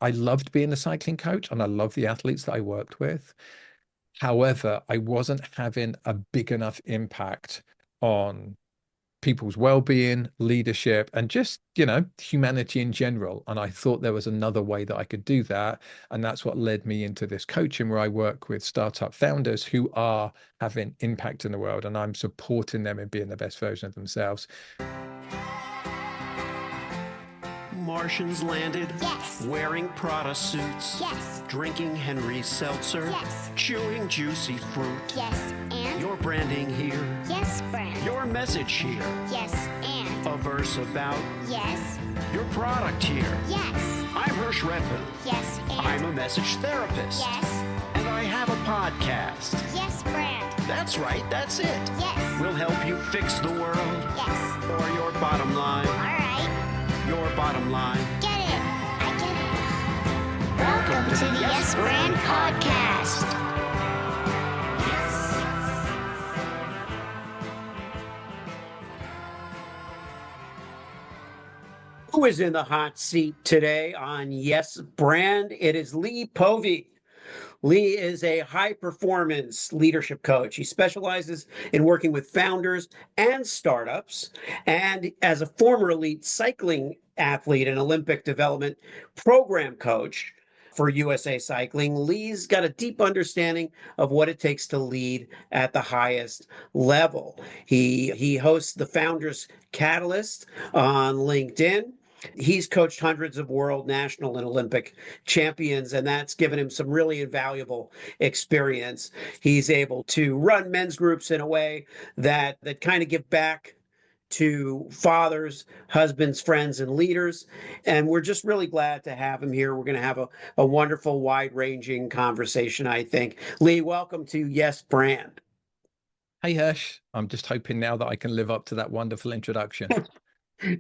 I loved being a cycling coach and I love the athletes that I worked with. However, I wasn't having a big enough impact on people's well-being, leadership, and just, humanity in general. And I thought there was another way that I could do that. And that's what led me into this coaching where I work with startup founders who are having impact in the world, and I'm supporting them in being the best version of themselves. Martians landed. Yes. Wearing Prada suits. Yes. Drinking Henry Seltzer. Yes. Chewing juicy fruit. Yes, and? Your branding here. Yes, brand. Your message here. Yes, and? A verse about Yes. your product here. Yes. I'm Hirsch Redman. Yes, and? I'm a message therapist. Yes. And I have a podcast. Yes, brand. That's right, that's it. Yes. We'll help you fix the world. Yes. Or your bottom line. All right. Your bottom line. Get it. I get it. Welcome to the Yes Brand Podcast. Who is in the hot seat today on Yes Brand? It is Lee Povey. Lee is a high-performance leadership coach. He specializes in working with founders and startups. And as a former elite cycling athlete and Olympic development program coach for USA Cycling, Lee's got a deep understanding of what it takes to lead at the highest level. He hosts the Founders Catalyst on LinkedIn. He's coached hundreds of world, national, and Olympic champions, and that's given him some really invaluable experience. He's able to run men's groups in a way that kind of give back to fathers, husbands, friends, and leaders. And we're just really glad to have him here. We're going to have a wonderful, wide-ranging conversation, I think. Lee, welcome to Yes Brand. Hey, Hirsch. I'm just hoping now that I can live up to that wonderful introduction.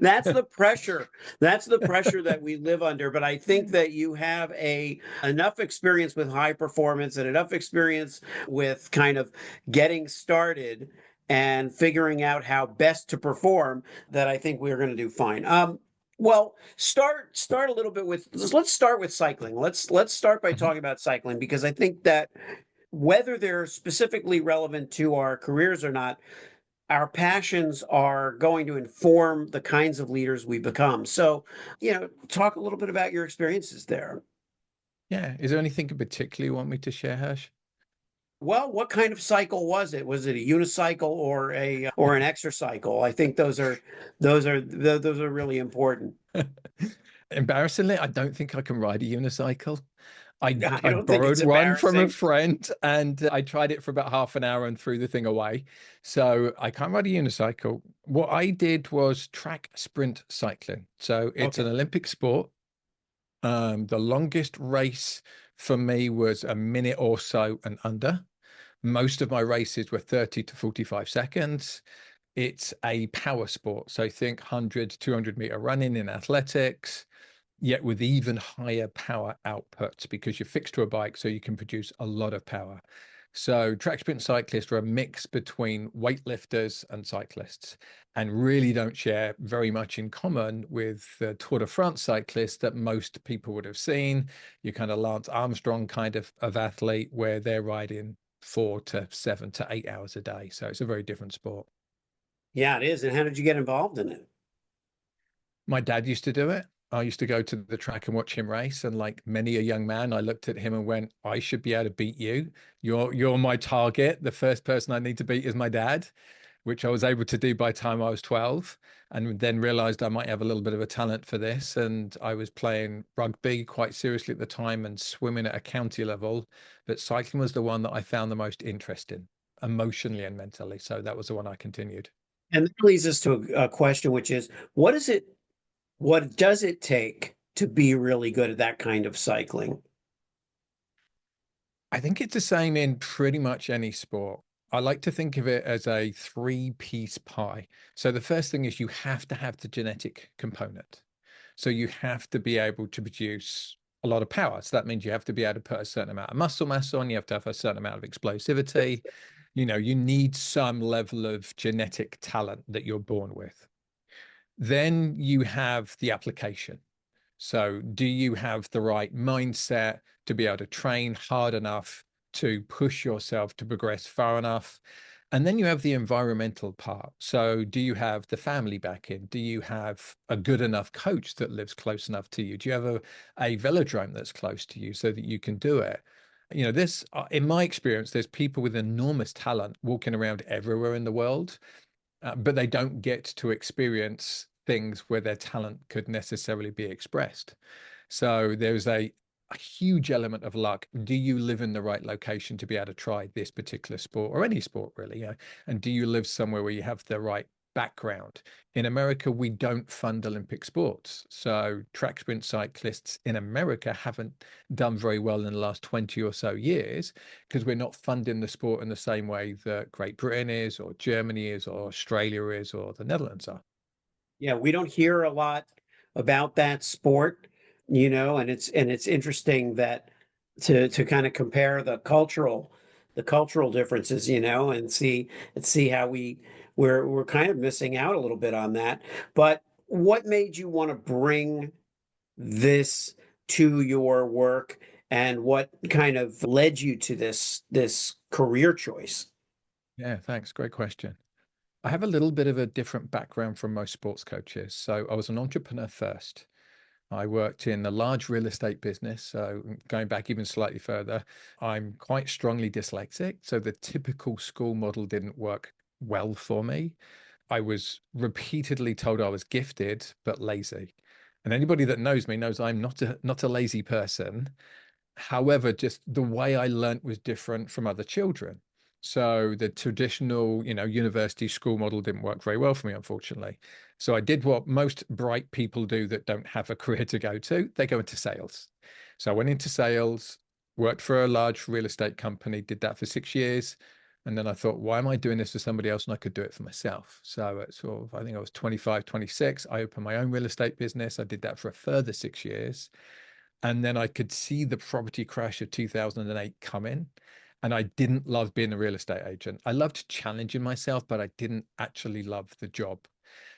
That's the pressure. That's the pressure that we live under. But I think that you have enough experience with high performance and enough experience with kind of getting started and figuring out how best to perform that I think we're going to do fine. Well, start a little bit with, let's start with cycling. Let's start by talking about cycling, because I think that whether they're specifically relevant to our careers or not, our passions are going to inform the kinds of leaders we become. So, talk a little bit about your experiences there. Yeah. Is there anything in particular you want me to share, Hirsch? Well, what kind of cycle was it? Was it a unicycle or an exercycle? I think those are really important. Embarrassingly, I don't think I can ride a unicycle. I don't think it's borrowed one from a embarrassing. friend and I tried it for about half an hour and threw the thing away. So I can't ride a unicycle. What I did was track sprint cycling. So it's an Olympic sport. The longest race for me was a minute or so and under. Most of my races were 30 to 45 seconds. It's a power sport. So think 100, 200-meter running in athletics, yet with even higher power outputs because you're fixed to a bike, so you can produce a lot of power. So track sprint cyclists are a mix between weightlifters and cyclists, and really don't share very much in common with the Tour de France cyclists that most people would have seen. You're kind of Lance Armstrong kind of athlete, where they're riding 4 to 7 to 8 hours a day. So it's a very different sport. Yeah, it is. And how did you get involved in it? My dad used to do it. I used to go to the track and watch him race. And like many a young man, I looked at him and went, I should be able to beat you. You're my target. The first person I need to beat is my dad, which I was able to do by the time I was 12, and then realized I might have a little bit of a talent for this. And I was playing rugby quite seriously at the time and swimming at a county level. But cycling was the one that I found the most interesting, emotionally and mentally. So that was the one I continued. And that leads us to a question, which is, what does it take to be really good at that kind of cycling? I think it's the same in pretty much any sport. I like to think of it as a 3-piece pie. So the first thing is you have to have the genetic component. So you have to be able to produce a lot of power. So that means you have to be able to put a certain amount of muscle mass on, you have to have a certain amount of explosivity. You need some level of genetic talent that you're born with. Then you have the application. So do you have the right mindset to be able to train hard enough to push yourself to progress far enough? And then you have the environmental part. So do you have the family backing? Do you have a good enough coach that lives close enough to you? Do you have a velodrome that's close to you so that you can do it? You know, this, in my experience, there's people with enormous talent walking around everywhere in the world, but they don't get to experience things where their talent could necessarily be expressed. So there's a huge element of luck. Do you live in the right location to be able to try this particular sport or any sport really? And do you live somewhere where you have the right background? In America, we don't fund Olympic sports. So track sprint cyclists in America haven't done very well in the last 20 or so years because we're not funding the sport in the same way that Great Britain is, or Germany is, or Australia is, or the Netherlands are. Yeah, we don't hear a lot about that sport, and it's interesting that to kind of compare the cultural differences, and see how we're kind of missing out a little bit on that. But what made you want to bring this to your work, and what kind of led you to this career choice? Yeah, thanks. Great question. I have a little bit of a different background from most sports coaches. So I was an entrepreneur first. I worked in a large real estate business. So going back even slightly further, I'm quite strongly dyslexic. So the typical school model didn't work well for me. I was repeatedly told I was gifted, but lazy. And anybody that knows me knows I'm not a lazy person. However, just the way I learnt was different from other children. So the traditional, university school model didn't work very well for me, unfortunately. So I did what most bright people do that don't have a career to go to. They go into sales. So I went into sales, worked for a large real estate company, did that for 6 years. And then I thought, why am I doing this for somebody else when I could do it for myself? So at I think I was 25, 26. I opened my own real estate business. I did that for a further 6 years. And then I could see the property crash of 2008 coming. And I didn't love being a real estate agent. I loved challenging myself, but I didn't actually love the job.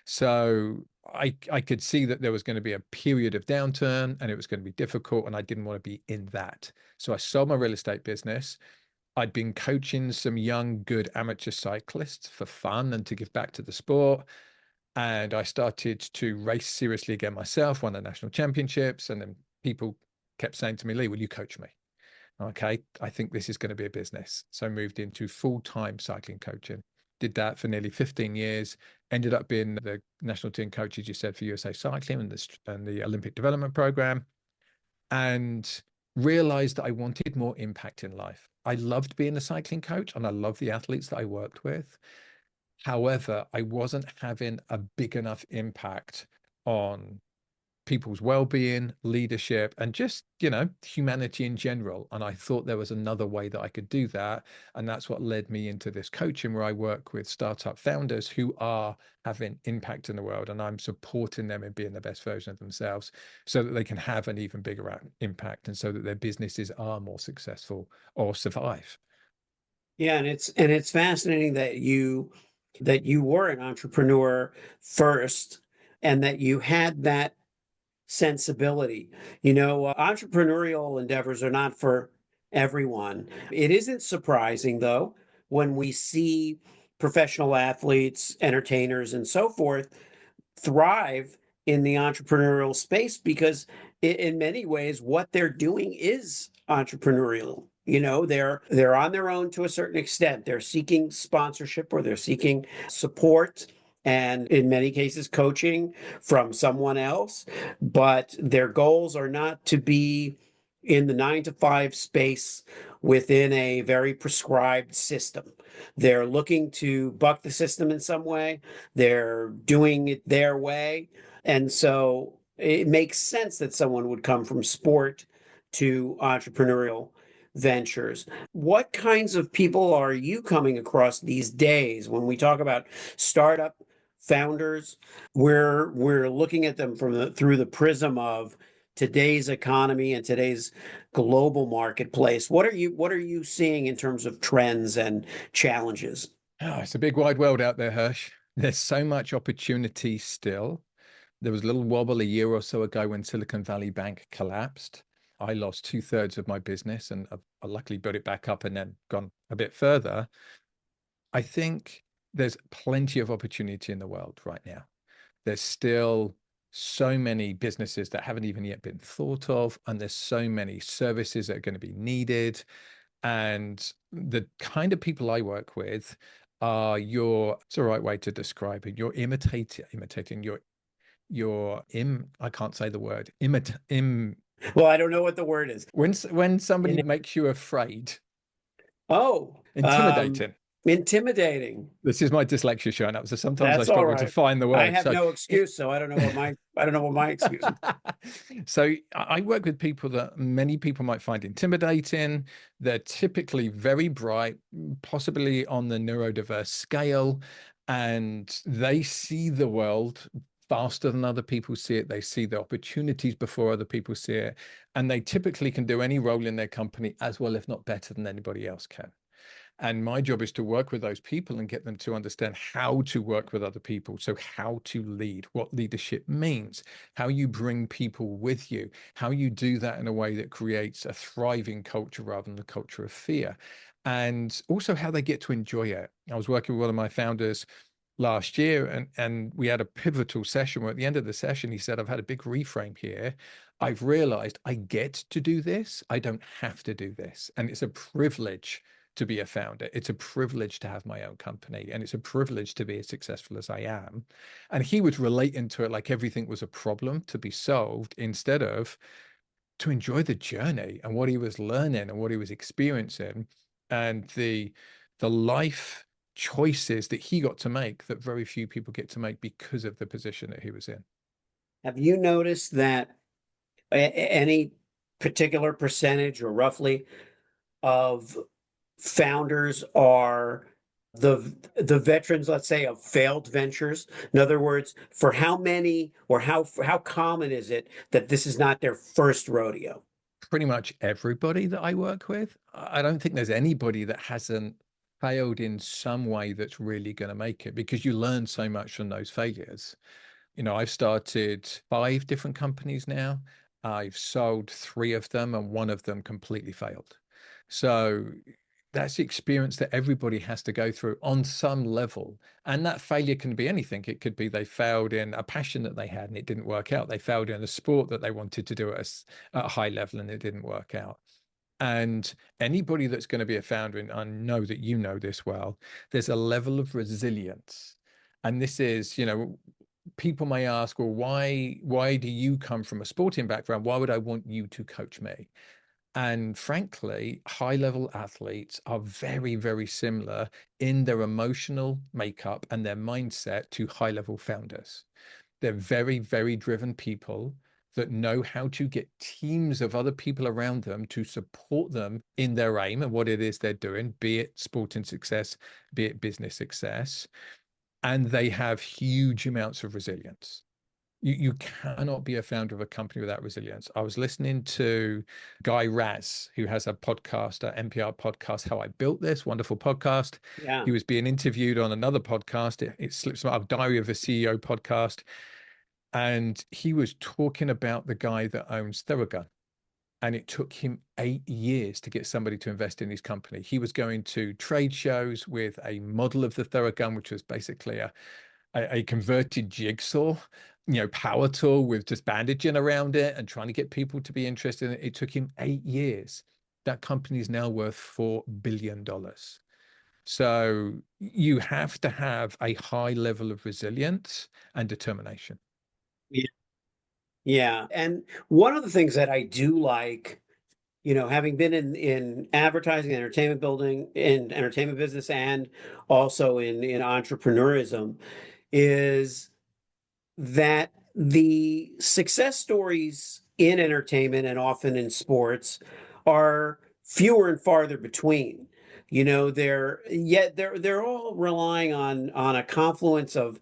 So I could see that there was going to be a period of downturn and it was going to be difficult, and I didn't want to be in that. So I sold my real estate business. I'd been coaching some young, good amateur cyclists for fun and to give back to the sport. And I started to race seriously again myself, won the national championships. And then people kept saying to me, Lee, will you coach me? Okay, I think this is going to be a business. So I moved into full-time cycling coaching. Did that for nearly 15 years. Ended up being the national team coach, as you said, for USA Cycling and the Olympic Development Program. And realized that I wanted more impact in life. I loved being a cycling coach and I love the athletes that I worked with. However, I wasn't having a big enough impact on people's well-being, leadership, and just, humanity in general. And I thought there was another way that I could do that. And that's what led me into this coaching, where I work with startup founders who are having impact in the world. And I'm supporting them in being the best version of themselves so that they can have an even bigger impact, and so that their businesses are more successful or survive. Yeah, and it's fascinating that you were an entrepreneur first, and that you had that sensibility. Entrepreneurial endeavors are not for everyone. It isn't surprising, though, when we see professional athletes, entertainers, and so forth thrive in the entrepreneurial space, because in many ways what they're doing is entrepreneurial. They're on their own to a certain extent. They're seeking sponsorship, or they're seeking support, and in many cases coaching from someone else, but their goals are not to be in the 9 to 5 space within a very prescribed system. They're looking to buck the system in some way. They're doing it their way. And so it makes sense that someone would come from sport to entrepreneurial ventures. What kinds of people are you coming across these days when we talk about startup founders? We're looking at them through the prism of today's economy and today's global marketplace. What are you seeing in terms of trends and challenges? Oh, it's a big wide world out there, Hirsch. There's so much opportunity still. There was a little wobble a year or so ago when Silicon Valley Bank collapsed. I lost 2/3 of my business, and I luckily built it back up and then gone a bit further. I think there's plenty of opportunity in the world right now. There's still so many businesses that haven't even yet been thought of, and there's so many services that are going to be needed. And the kind of people I work with are it's the right way to describe it. You're imitating I can't say the word, Well, I don't know what the word is. when somebody makes you afraid, intimidating. Intimidating. This is my dyslexia showing up, so sometimes I That's all struggle to right. find the word. I have no excuse, so I don't know what my excuse is. So I work with people that many people might find intimidating. They're typically very bright, possibly on the neurodiverse scale, and they see the world faster than other people see it. They see the opportunities before other people see it, and they typically can do any role in their company as well, if not better than anybody else can. And my job is to work with those people and get them to understand how to work with other people. So how to lead, what leadership means, how you bring people with you, how you do that in a way that creates a thriving culture rather than a culture of fear, and also how they get to enjoy it. I was working with one of my founders last year, and we had a pivotal session where at the end of the session, he said, I've had a big reframe here. I've realized I get to do this. I don't have to do this. And it's a privilege to be a founder. It's a privilege to have my own company, and it's a privilege to be as successful as I am. And he was relating to it like everything was a problem to be solved, instead of to enjoy the journey and what he was learning and what he was experiencing, and the life choices that he got to make that very few people get to make because of the position that he was in. Have you noticed that any particular percentage or roughly of founders are the veterans, let's say, of failed ventures? In other words, for how many or how common is it that this is not their first rodeo? Pretty much everybody that I work with. I don't think there's anybody that hasn't failed in some way that's really going to make it, because you learn so much from those failures. I've started 5 different companies now. I've sold 3 of them, and 1 of them completely failed. So that's the experience that everybody has to go through on some level. And that failure can be anything. It could be they failed in a passion that they had and it didn't work out. They failed in a sport that they wanted to do at a high level and it didn't work out. And anybody that's going to be a founder, and I know that you know this well, there's a level of resilience. And this is, people may ask, well, why do you come from a sporting background? Why would I want you to coach me? And frankly, high-level athletes are very, very similar in their emotional makeup and their mindset to high-level founders. They're very, very driven people that know how to get teams of other people around them to support them in their aim and what it is they're doing, be it sporting success, be it business success. And they have huge amounts of resilience. You cannot be a founder of a company without resilience. I was listening to Guy Raz, who has a podcast, an NPR podcast, How I Built This, wonderful podcast. Yeah. He was being interviewed on another podcast. It slips my Diary of a CEO podcast. And he was talking about the guy that owns Theragun. And it took him 8 years to get somebody to invest in his company. He was going to trade shows with a model of the Theragun, which was basically a converted jigsaw, power tool with just bandaging around it and trying to get people to be interested in it. It took him 8 years. That company is now worth $4 billion. So you have to have a high level of resilience and determination. Yeah. Yeah. And one of the things that I do like, having been in advertising, entertainment building, in entertainment business, and also in entrepreneurism, is that the success stories in entertainment and often in sports are fewer and farther between. They're all relying on a confluence of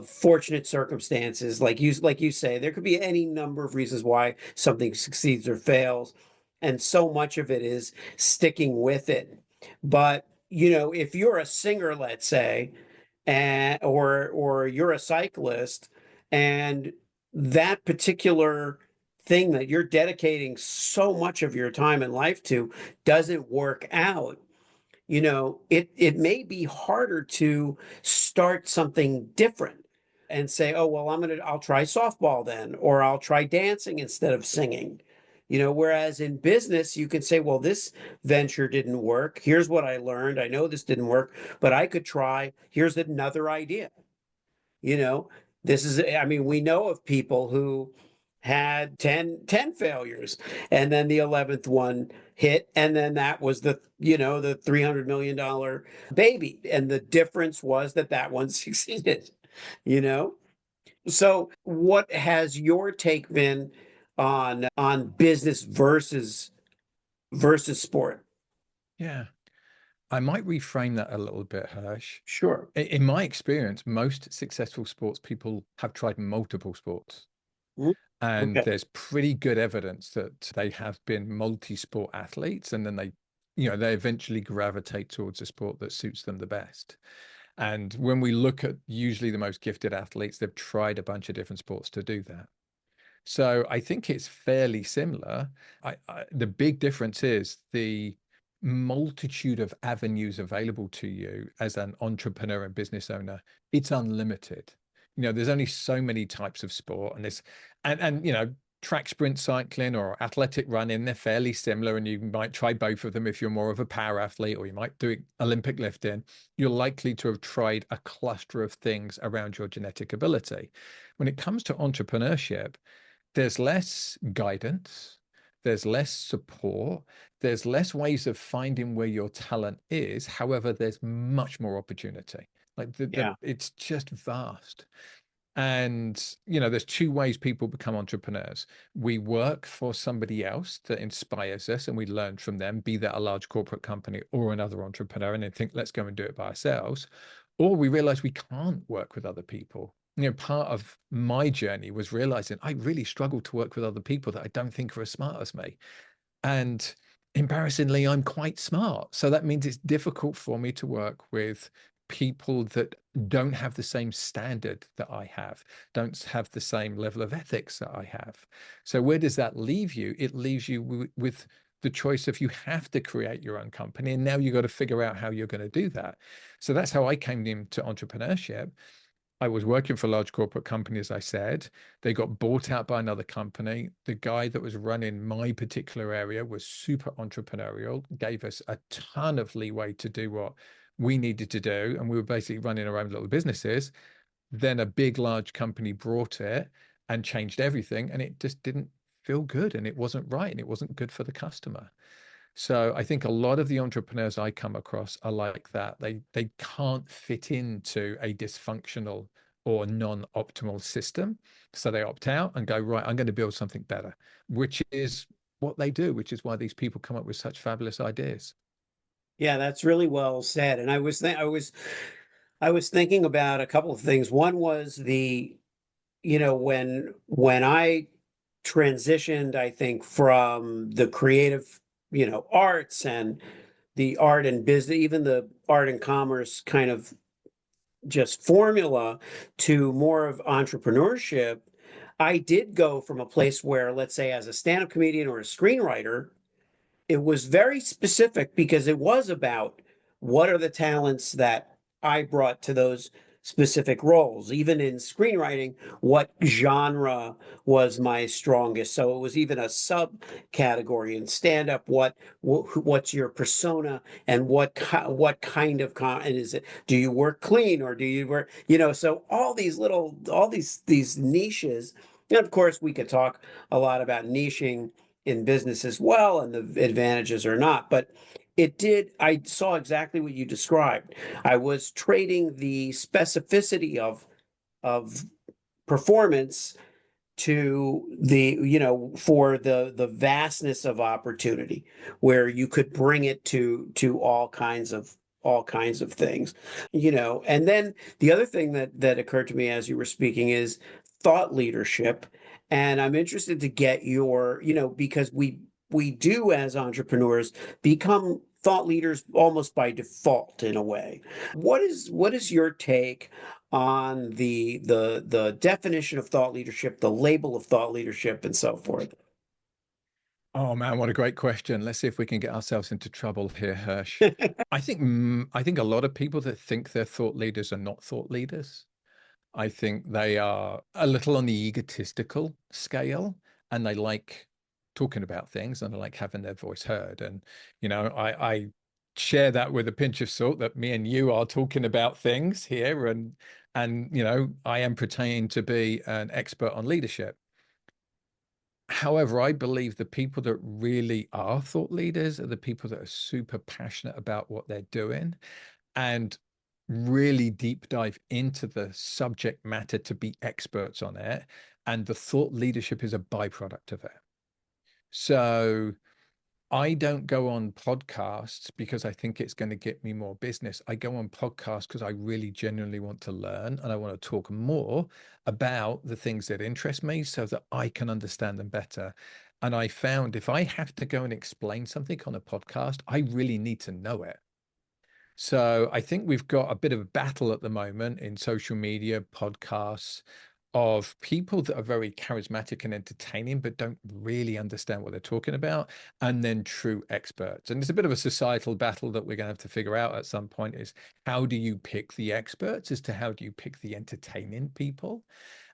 fortunate circumstances. Like you say, there could be any number of reasons why something succeeds or fails, and so much of it is sticking with it. But if you're a singer, let's say, or you're a cyclist, and that particular thing that you're dedicating so much of your time and life to doesn't work out, it may be harder to start something different and say, oh, well, I'll try softball then, or I'll try dancing instead of singing. Whereas in business, you can say, well, this venture didn't work. Here's what I learned. I know this didn't work, but I could try. Here's another idea. You know, we know of people who had 10 failures, and then the 11th one hit, and then that was the $300 million baby. And the difference was that one succeeded, you know? So what has your take been on business versus sport? Yeah. I might reframe that a little bit, Hirsch. Sure. In my experience, most successful sports people have tried multiple sports. Mhm. And Okay. there's pretty good evidence that they have been multi-sport athletes, and then they eventually gravitate towards a sport that suits them the best. And when we look at usually the most gifted athletes, they've tried a bunch of different sports to do that. So I think it's fairly similar. The big difference is the multitude of avenues available to you as an entrepreneur and business owner. It's unlimited. There's only so many types of sport, and track sprint cycling or athletic running, they're fairly similar, and you might try both of them if you're more of a power athlete, or you might do Olympic lifting. You're likely to have tried a cluster of things around your genetic ability. When it comes to entrepreneurship, there's less guidance, there's less support, there's less ways of finding where your talent is. However, there's much more opportunity. It's just vast. And there's two ways people become entrepreneurs. We work for somebody else that inspires us, and we learn from them, be that a large corporate company or another entrepreneur, and then think, let's go and do it by ourselves. Or we realize we can't work with other people. Part of my journey was realizing I really struggle to work with other people that I don't think are as smart as me. And embarrassingly, I'm quite smart. So that means it's difficult for me to work with people that don't have the same standard that I have, don't have the same level of ethics that I have. So where does that leave you? It leaves you with the choice of, you have to create your own company, and now you've got to figure out how you're going to do that. So that's how I came into entrepreneurship. I was working for a large corporate company, as I said. They got bought out by another company. The guy that was running my particular area was super entrepreneurial, gave us a ton of leeway to do what we needed to do. And we were basically running our own little businesses. Then a big, large company brought it and changed everything. And it just didn't feel good, and it wasn't right, and it wasn't good for the customer. So I think a lot of the entrepreneurs I come across are like that. They can't fit into a dysfunctional or non-optimal system. So they opt out and go, right, I'm going to build something better, which is what they do, which is why these people come up with such fabulous ideas. Yeah, that's really well said. And I was thinking about a couple of things. One was when I transitioned, I think, from the creative, arts and the art and business, even the art and commerce kind of just formula, to more of entrepreneurship. I did go from a place where, let's say, as a stand-up comedian or a screenwriter, it was very specific because it was about what are the talents that I brought to those specific roles. Even in screenwriting, what genre was my strongest? So it was even a subcategory in stand up. What's your persona, and what kind of and is it? Do you work clean, or do you work? So all these niches. And of course, we could talk a lot about niching in business as well, and the advantages or not. But I saw exactly what you described. I was trading the specificity of performance to for the vastness of opportunity, where you could bring it to all kinds of things. And then the other thing that occurred to me as you were speaking is thought leadership. And I'm interested to get your, because we do, as entrepreneurs, become thought leaders almost by default in a way. What is your take on the definition of thought leadership, the label of thought leadership, and so forth? Oh man, what a great question. Let's see if we can get ourselves into trouble here, Hirsch. I think a lot of people that think they're thought leaders are not thought leaders. I think they are a little on the egotistical scale, and they like talking about things and they like having their voice heard. And, I share that with a pinch of salt that me and you are talking about things here. And, I am pretending to be an expert on leadership. However, I believe the people that really are thought leaders are the people that are super passionate about what they're doing and really deep dive into the subject matter to be experts on it. And the thought leadership is a byproduct of it. So I don't go on podcasts because I think it's going to get me more business. I go on podcasts because I really genuinely want to learn and I want to talk more about the things that interest me so that I can understand them better. And I found if I have to go and explain something on a podcast, I really need to know it. So I think we've got a bit of a battle at the moment in social media, podcasts, of people that are very charismatic and entertaining, but don't really understand what they're talking about, and then true experts. And it's a bit of a societal battle that we're going to have to figure out at some point is how do you pick the experts as to how do you pick the entertaining people?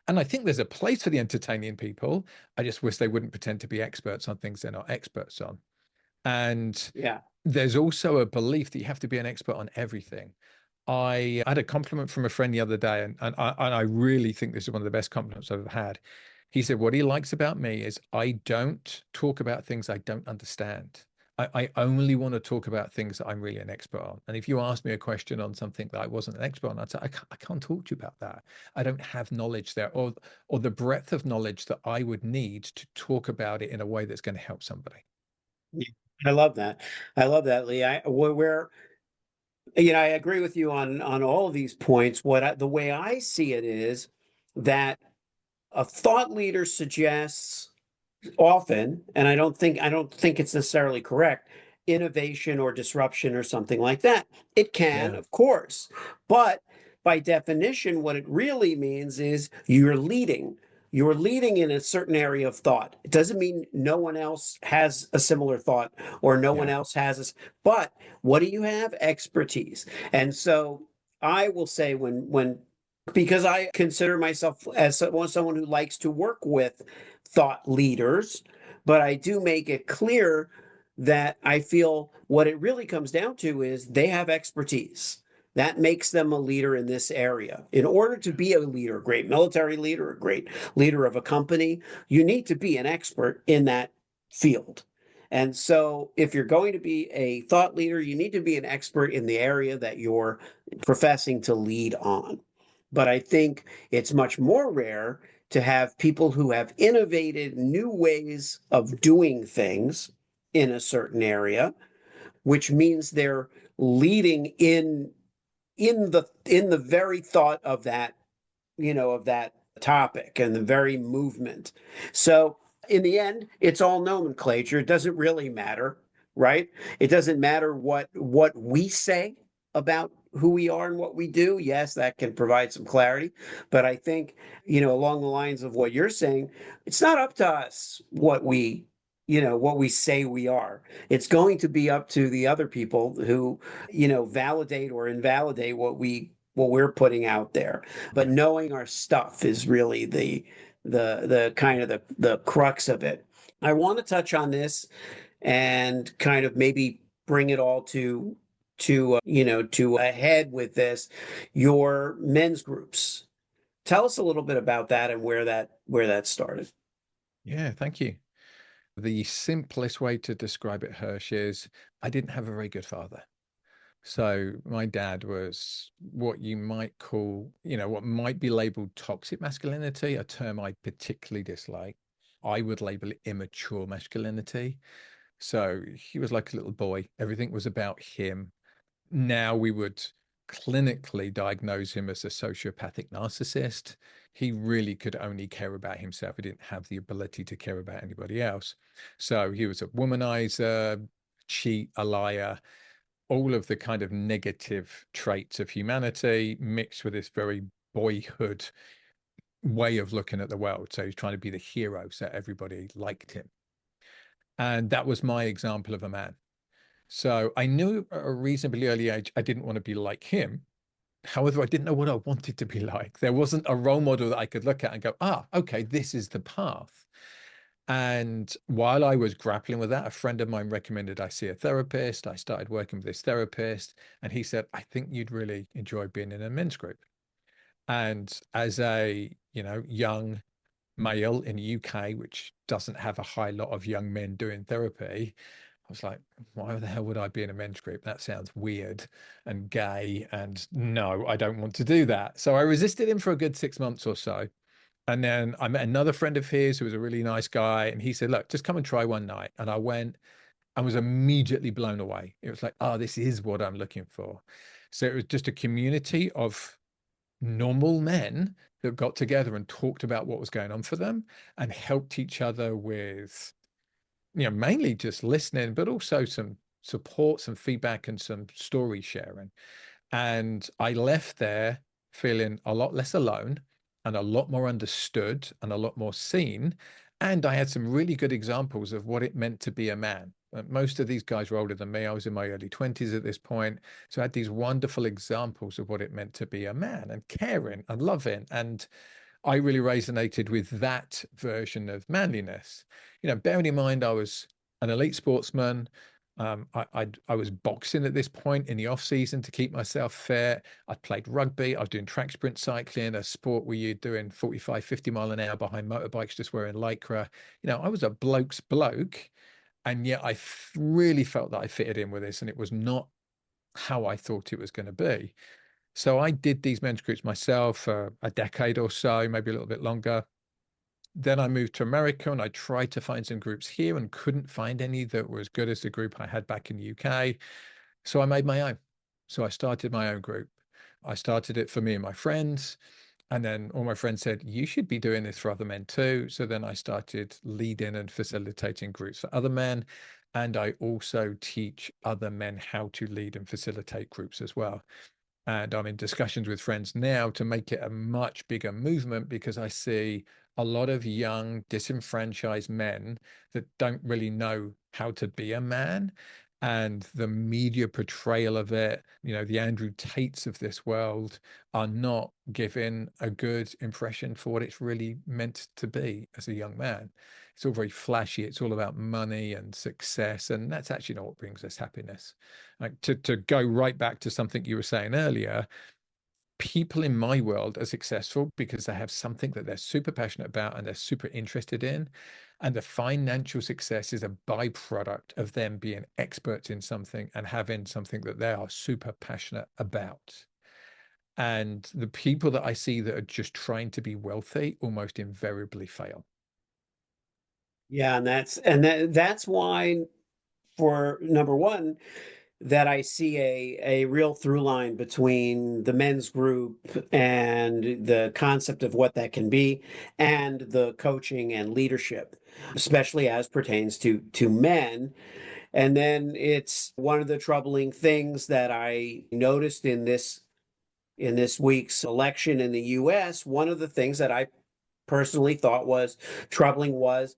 And I think there's a place for the entertaining people. I just wish they wouldn't pretend to be experts on things they're not experts on. And Yeah. there's also a belief that you have to be an expert on everything. I had a compliment from a friend the other day, and I really think this is one of the best compliments I've ever had. He said, what he likes about me is I don't talk about things I don't understand. I only want to talk about things that I'm really an expert on. And if you ask me a question on something that I wasn't an expert on, I'd say, I can't talk to you about that. I don't have knowledge there or the breadth of knowledge that I would need to talk about it in a way that's going to help somebody. Yeah, I love that. I love that, Lee. I agree with you on all of these points. The way I see it is that a thought leader suggests often, and I don't think it's necessarily correct, innovation or disruption or something like that. It can, Yeah. of course, but by definition, what it really means is you're leading. You're leading in a certain area of thought. It doesn't mean no one else has a similar thought or no one Yeah. else has this, but what do you have? Expertise. And so I will say when because I consider myself as someone who likes to work with thought leaders, but I do make it clear that I feel what it really comes down to is they have expertise. That makes them a leader in this area. In order to be a leader, a great military leader, a great leader of a company, you need to be an expert in that field. And so, if you're going to be a thought leader, you need to be an expert in the area that you're professing to lead on. But I think it's much more rare to have people who have innovated new ways of doing things in a certain area, which means they're leading in the very thought of that topic and the very movement. So in the end, it's all nomenclature. It doesn't really matter, right? It doesn't matter what we say about who we are and what we do. Yes, that can provide some clarity, but I think, along the lines of what you're saying, it's not up to us what we say we are. It's going to be up to the other people who, validate or invalidate what we're putting out there. But knowing our stuff is really the kind of the crux of it. I want to touch on this and kind of maybe bring it all to a head with this. Your men's groups. Tell us a little bit about that and where that started. Yeah. Thank you. The simplest way to describe it, Hirsch, is I didn't have a very good father. So my dad was what you might call, what might be labeled toxic masculinity, a term I particularly dislike. I would label it immature masculinity. So he was like a little boy. Everything was about him. Now we would clinically diagnose him as a sociopathic narcissist. He really could only care about himself. He didn't have the ability to care about anybody else. So he was a womanizer, cheat, a liar, all of the kind of negative traits of humanity mixed with this very boyhood way of looking at the world. So he's trying to be the hero, so everybody liked him. And that was my example of a man. So I knew at a reasonably early age I didn't want to be like him. However, I didn't know what I wanted to be like. There wasn't a role model that I could look at and go, okay, this is the path. And while I was grappling with that, a friend of mine recommended I see a therapist. I started working with this therapist, and he said, I think you'd really enjoy being in a men's group. And as a, young male in the UK, which doesn't have a high lot of young men doing therapy, I was like, why the hell would I be in a men's group? That sounds weird and gay. And no, I don't want to do that. So I resisted him for a good 6 months or so. And then I met another friend of his who was a really nice guy. And he said, look, just come and try one night. And I went and was immediately blown away. It was like, this is what I'm looking for. So it was just a community of normal men that got together and talked about what was going on for them and helped each other with, mainly just listening, but also some support, some feedback, and some story sharing. And I left there feeling a lot less alone and a lot more understood and a lot more seen. And I had some really good examples of what it meant to be a man. Most of these guys were older than me. I was in my early 20s at this point. So I had these wonderful examples of what it meant to be a man and caring and loving. And I really resonated with that version of manliness. Bearing in mind, I was an elite sportsman. I was boxing at this point in the off season to keep myself fit. I'd played rugby. I was doing track sprint cycling, a sport where you're doing 45, 50 mile an hour behind motorbikes, just wearing Lycra. I was a bloke's bloke. And yet I really felt that I fitted in with this, and it was not how I thought it was going to be. So I did these men's groups myself for a decade or so, maybe a little bit longer. Then I moved to America and I tried to find some groups here and couldn't find any that were as good as the group I had back in the UK. So I made my own. So I started my own group. I started it for me and my friends. And then all my friends said, you should be doing this for other men too. So then I started leading and facilitating groups for other men. And I also teach other men how to lead and facilitate groups as well. And I'm in discussions with friends now to make it a much bigger movement, because I see a lot of young, disenfranchised men that don't really know how to be a man. And the media portrayal of it, the Andrew Tates of this world are not giving a good impression for what it's really meant to be as a young man. It's all very flashy. It's all about money and success. And that's actually not what brings us happiness. Like to go right back to something you were saying earlier, people in my world are successful because they have something that they're super passionate about and they're super interested in. And the financial success is a byproduct of them being experts in something and having something that they are super passionate about. And the people that I see that are just trying to be wealthy almost invariably fail. Yeah, that's why, for number one, that I see a real through line between the men's group and the concept of what that can be, and the coaching and leadership, especially as pertains to men. And then it's one of the troubling things that I noticed in this week's election in the US. One of the things that I personally thought was troubling was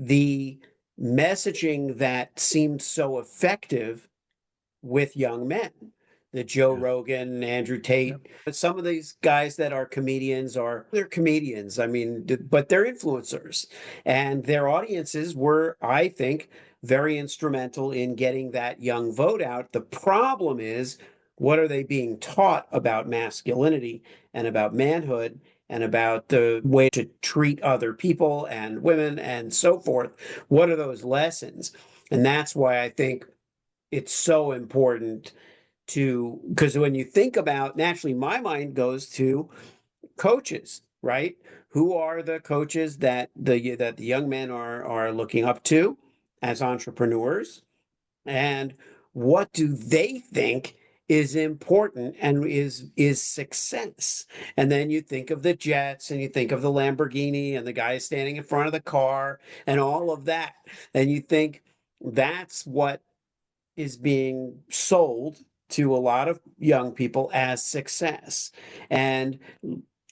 the messaging that seemed so effective with young men. The Joe Rogan, Andrew Tate, some of these guys that are comedians they're comedians. I mean, but they're influencers, and their audiences were, I think, very instrumental in getting that young vote out. The problem is, what are they being taught about masculinity and about manhood and about the way to treat other people and women and so forth? What are those lessons? And that's why I think it's so important because when you think about, naturally, my mind goes to coaches, right? Who are the coaches that the young men are looking up to as entrepreneurs, and what do they think is important and is success? And then you think of the jets and you think of the Lamborghini and the guy standing in front of the car and all of that, and you think that's what is being sold to a lot of young people as success. And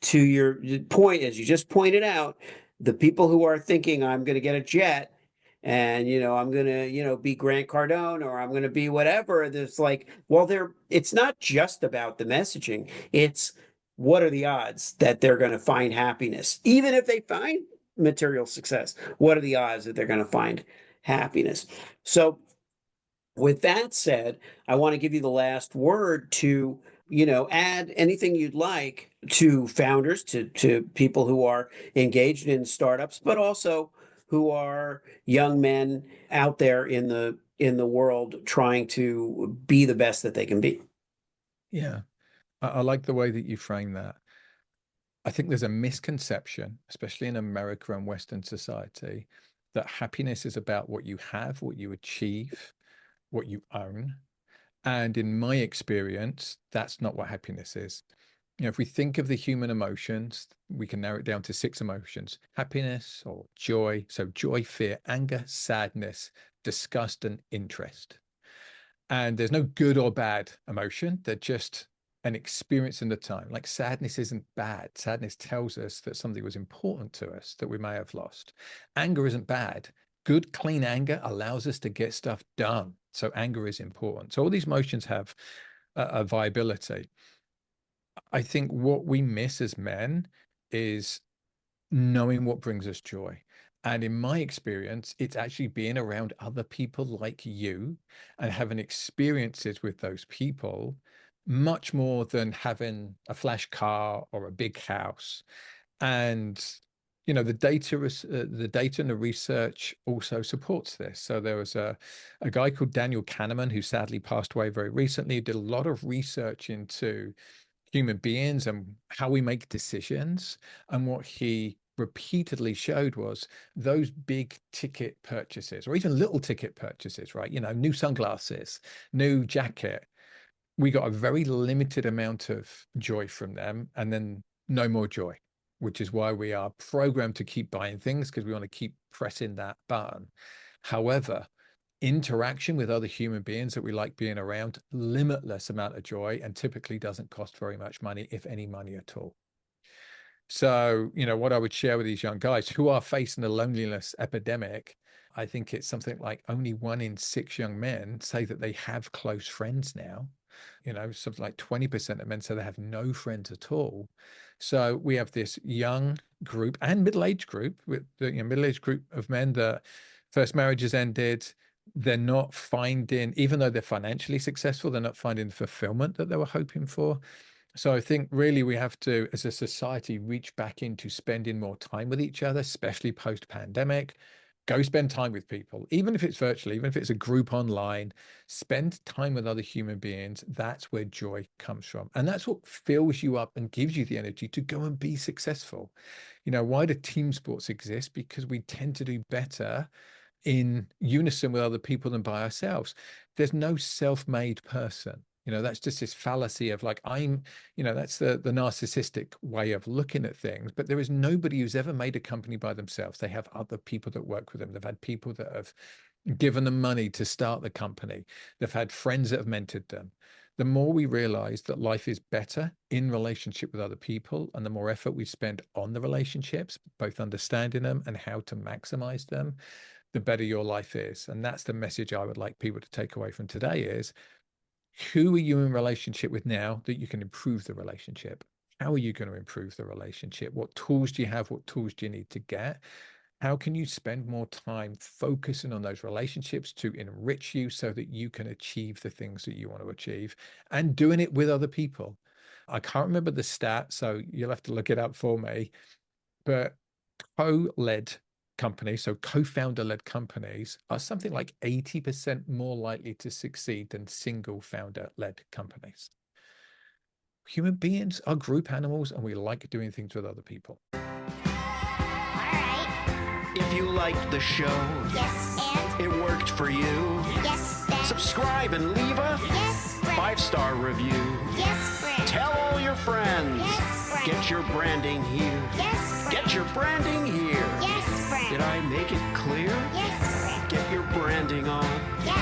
to your point, as you just pointed out, the people who are thinking, I'm going to get a jet and, I'm going to, be Grant Cardone, or I'm going to be whatever. There's like, well, it's not just about the messaging. It's what are the odds that they're going to find happiness, even if they find material success? What are the odds that they're going to find happiness? So with that said, I want to give you the last word to, add anything you'd like to founders, to people who are engaged in startups, but also who are young men out there in the world trying to be the best that they can be. Yeah. I like the way that you frame that. I think there's a misconception, especially in America and Western society, that happiness is about what you have, what you achieve, what you own. And in my experience, that's not what happiness is. If we think of the human emotions, we can narrow it down to 6 emotions: happiness or joy. So joy, fear, anger, sadness, disgust, and interest. And there's no good or bad emotion. They're just an experience in the time. Like sadness isn't bad. Sadness tells us that something was important to us that we may have lost. Anger isn't bad. Good, clean anger allows us to get stuff done. So anger is important. So all these emotions have a viability. I think what we miss as men is knowing what brings us joy. And in my experience, it's actually being around other people like you and having experiences with those people, much more than having a flash car or a big house. And the data and the research also supports this. So there was a guy called Daniel Kahneman, who sadly passed away very recently, who did a lot of research into human beings and how we make decisions. And what he repeatedly showed was those big ticket purchases, or even little ticket purchases, right? New sunglasses, new jacket. We got a very limited amount of joy from them, and then no more joy, which is why we are programmed to keep buying things, because we want to keep pressing that button. However, interaction with other human beings that we like being around, limitless amount of joy, and typically doesn't cost very much money, if any money at all. So, what I would share with these young guys who are facing a loneliness epidemic, I think it's something like only 1 in 6 young men say that they have close friends now. Something like 20% of men say they have no friends at all. So we have this young group and middle-aged group, with the middle-aged group of men that first marriages ended. They're not finding, even though they're financially successful, they're not finding the fulfillment that they were hoping for. So I think really we have to, as a society, reach back into spending more time with each other, especially post-pandemic. Go spend time with people, even if it's virtually, even if it's a group online. Spend time with other human beings. That's where joy comes from. And that's what fills you up and gives you the energy to go and be successful. Why do team sports exist? Because we tend to do better in unison with other people than by ourselves. There's no self-made person. That's just this fallacy of like, that's the narcissistic way of looking at things. But there is nobody who's ever made a company by themselves. They have other people that work with them. They've had people that have given them money to start the company. They've had friends that have mentored them. The more we realize that life is better in relationship with other people, and the more effort we spend on the relationships, both understanding them and how to maximize them, the better your life is. And that's the message I would like people to take away from today is, who are you in relationship with now that you can improve the relationship? How are you going to improve the relationship? What tools do you have? What tools do you need to get? How can you spend more time focusing on those relationships to enrich you so that you can achieve the things that you want to achieve, and doing it with other people? I can't remember the stat, so you'll have to look it up for me, but co-led companies, so co-founder-led companies, are something like 80% more likely to succeed than single founder-led companies. Human beings are group animals, and we like doing things with other people. All right. If you liked the show, Yes, and it worked for you, yes, then. subscribe and leave a Yes, friend. 5-star review. Yes, friend. Tell all your friends. Yes, friend. Get your branding here. Yes, friend. Get your branding here. Yes, friend. Did I make it clear? Yes, friend. Get your branding on. Yes,